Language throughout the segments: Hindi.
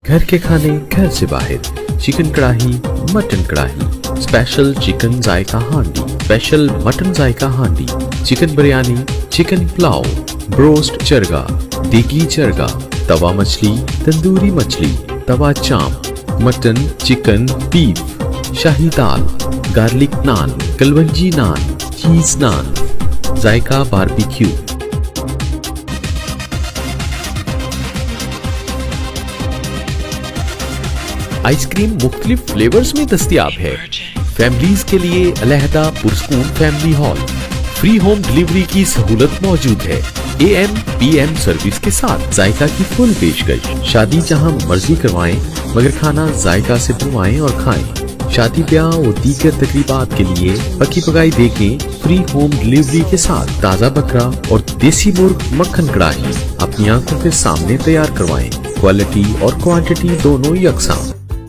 घर के खाने घर से बाहर। चिकन कढ़ाई, मटन कढ़ाई, स्पेशल चिकन जायका हांडी, special mutton Zaika handi, chicken biryani, chicken pulao, broast charga, देगी चरगा, तवा मछली, तंदूरी मछली, तवा चाप, मटन, चिकन, बीफ, शाही दाल, garlic naan, kalonji naan, cheese naan, Zaika barbecue. Ice cream मुख्तलिफ फ्लेवर्स में दस्तयाब है। फैमिलीज के लिए अलहदा पुरस्कून family hall. Free home delivery की सहूलत मौजूद है। AM PM सर्विस के साथ जायका की फुल पेशकश। शादी जहां मर्जी करवाएं, मगर खाना जायका से बनवाएं और खाएं। शादी ब्याह और दीगर तकरीबात के लिए पकी पकाई देखें फ्री होम डिलीवरी के साथ। ताज़ा बकरा और देसी मुर्ग मक्खन कढ़ाई अपनी आंखों के सामने तैयार करवाएं। क्वालिटी और क्वांटिटी दोनों यकसां।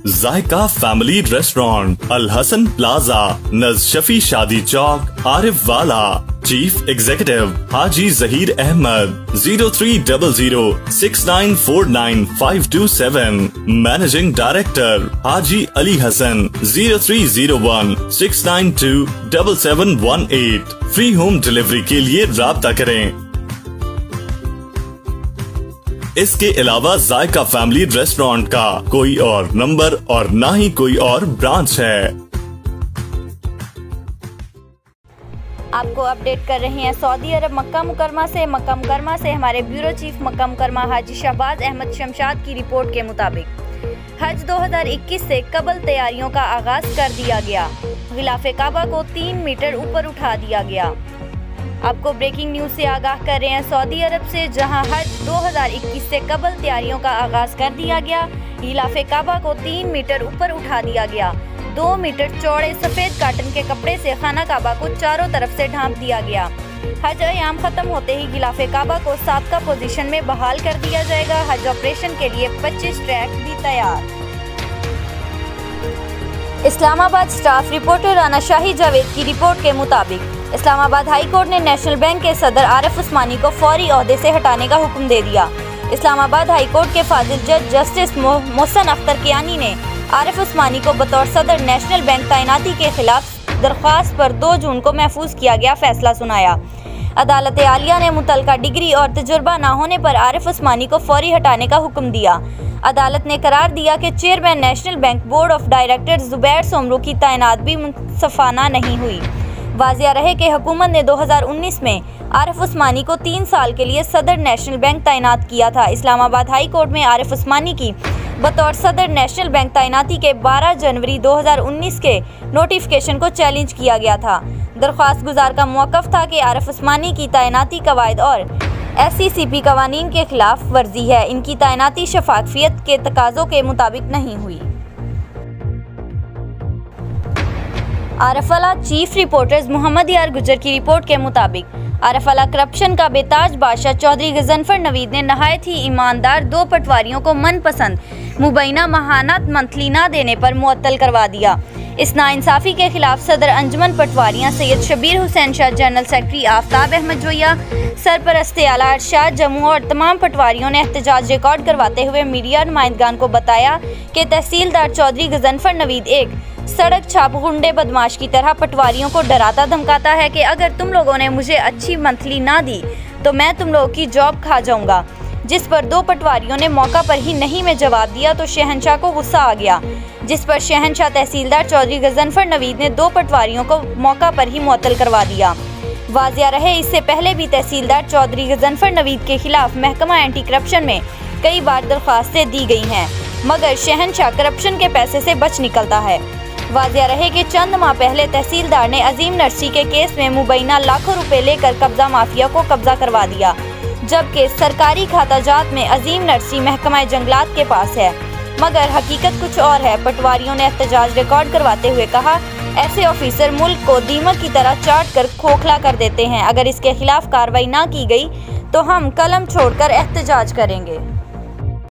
Zaika family restaurant, Al Hasan plaza, नज़शफी Shadi Chowk, Arifwala. Chief executive Haji Zaheer Ahmed. 03006949 managing director Haji Ali Hasan. 030169277718। Free home delivery के लिए राब्ता करें। इसके अलावा जायका फैमिली रेस्टोरेंट का कोई और नंबर और ना ही कोई और ब्रांच है। आपको अपडेट कर रहे हैं सऊदी अरब मक्का मुकरमा से। मक्का मुकरमा से हमारे ब्यूरो चीफ मक्का मुकरमा हाजी शहबाज अहमद शमशाद की रिपोर्ट के मुताबिक हज 2021 से कबल तैयारियों का आगाज कर दिया गया। गिलाफे काबा को 3 मीटर ऊपर उठा दिया गया। आपको ब्रेकिंग न्यूज से आगाह कर रहे हैं सऊदी अरब से, जहां हज 2021 से कबल तैयारियों का आगाज कर दिया गया। गिलाफे काबा को 3 मीटर ऊपर उठा दिया गया। 2 मीटर चौड़े सफेद काटन के कपड़े से खाना काबा को चारों तरफ से ढांप दिया गया। हज अयाम खत्म होते ही गिलाफे काबा को साबका पोजीशन में बहाल कर दिया जाएगा। हज ऑपरेशन के लिए 25 ट्रैक भी तैयार। इस्लामाबाद स्टाफ रिपोर्टर राना शाही जावेद की रिपोर्ट के मुताबिक इस्लामाबाद हाई कोर्ट ने नेशनल बैंक के सदर आरिफ उस्मानी को फौरी ओहदे से हटाने का हुक्म दे दिया। इस्लामाबाद हाई कोर्ट के फाजिल जज जस्टिस मोहसन अख्तर कियानी ने आरिफ उस्मानी को बतौर सदर नेशनल बैंक तैनाती के खिलाफ दरख्वास्त पर 2 जून को महफूज किया गया फैसला सुनाया। अदालत आलिया ने मुतलका डिग्री और तजुर्बा न होने पर आरिफ उस्मानी को फौरी हटाने का हुक्म दिया। अदालत ने करार दिया कि chairman national bank board of directors Zubair Somru की तैनात भी मुनसफाना नहीं हुई। वाजिया रहे कि हुकूमत ने 2019 में आरिफ उस्मानी को 3 साल के लिए सदर नेशनल बैंक तैनात किया था। इस्लामाबाद हाई कोर्ट में आरिफ उस्मानी की बतौर सदर नेशनल बैंक तैनाती के 12 जनवरी 2019 के नोटिफिकेशन को चैलेंज किया गया था। दरख्वास्त गुजार का मौक़िफ़ था कि आरिफ उस्मानी की तैनाती कवायद और SCCP कवानीन के खिलाफ वर्जी है। इनकी तैनाती शफाफियत के तकाज़ों के मुताबिक नहीं हुई। आरफला चीफ रिपोर्टर्स मोहम्मद यार गुजर की रिपोर्ट के मुताबिक आरफला करप्शन का बेताज बादशाह चौधरी गजनफर नवीद ने नहायत ही ईमानदार 2 पटवारियों को मनपसंद मुबैना माहाना मंथली न देने पर मुअत्तल करवा दिया। इस नाइंसाफ़ी के खिलाफ सदर अंजुमन पटवारियां सैयद शबीर हुसैन शाह, जनरल सेक्रेटरी आफ्ताब अहमद जोया, सरपरस्ते आला अरशाद जम्मू और तमाम पटवारियों ने एहतजाज रिकॉर्ड करवाते हुए मीडिया नुमाइंदगान को बताया कि तहसीलदार चौधरी गजनफर नवीद एक सड़क छाप गुंडे बदमाश की तरह पटवारियों को डराता धमकाता है कि अगर तुम लोगों ने मुझे अच्छी मंथली ना दी तो मैं तुम लोगों की जॉब खा जाऊंगा। जिस पर 2 पटवारियों ने मौका पर ही नहीं में जवाब दिया तो शहनशाह को गुस्सा आ गया, जिस पर शहनशाह तहसीलदार चौधरी गजनफर नवीद ने 2 पटवारियों को मौका पर ही मुअत्तल करवा दिया। वाजिया रहे इससे पहले भी तहसीलदार चौधरी गजनफर नवीद के खिलाफ महकमा एंटी करप्शन में कई बार दरख्वास्तें दी गई हैं, मगर शहनशाह करप्शन के पैसे से बच निकलता है। वाजिया रहे कि चंद माह पहले तहसीलदार ने अजीम नरसी के केस में मुबैना लाखों रुपए लेकर कब्जा माफिया को कब्जा करवा दिया, जबकि सरकारी खाताजात में अजीम नरसी महकमा जंगलात के पास है, मगर हकीकत कुछ और है। पटवारियों ने एहतजाज रिकॉर्ड करवाते हुए कहा, ऐसे ऑफिसर मुल्क को दीमक की तरह चाट कर खोखला कर देते हैं। अगर इसके खिलाफ कार्रवाई ना की गई तो हम कलम छोड़कर एहतजाज करेंगे।